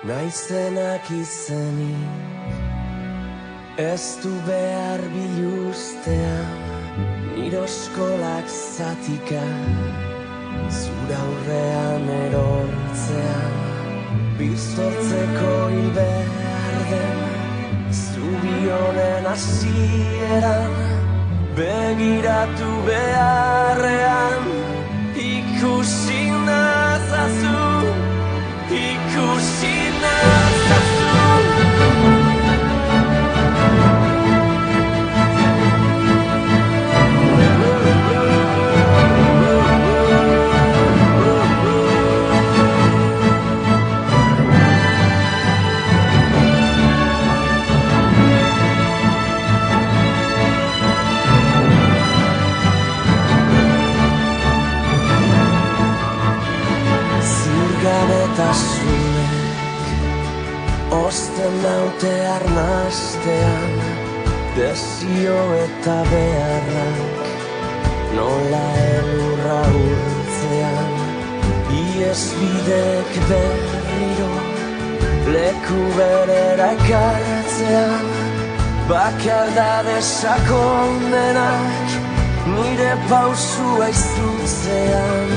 Naizenak izenik ez du behar biluztean, nire oskolak zatika zura aurrean erortzean, bizortzeko hil behar den zubi honen hasieran, begiratu beharrean ikusi nazazu, ikusi nazazu. Eta zuek osten naute arnastean, desio eta beharrak nola elurra urtzean, iesbidek berriro leku berera ekartzean, bakardade sakondenak nire pausua izutzean,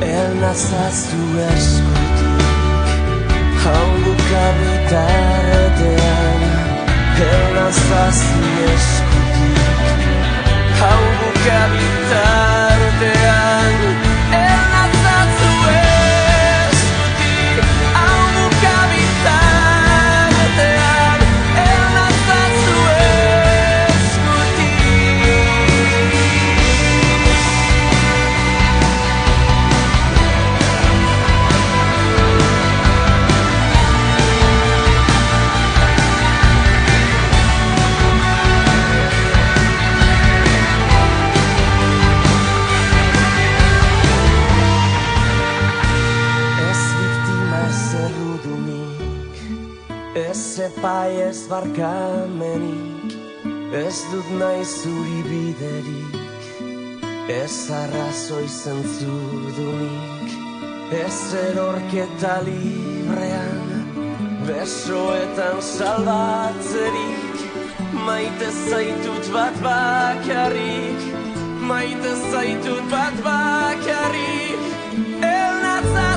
elnazazu eskutik hau bukabitartean, elnazazu eskutik hau bukabitartean, elnazazu eskutik hau bukabitartean, elnazazu ez epai ez barkamenik, ez dut nahi zuri biderik, ez arrazoi zentzudunik, ez erorketa librean, besoetan salbatzerik, maite zaitut bat bakarrik, maite zaitut bat bakarrik, elnatza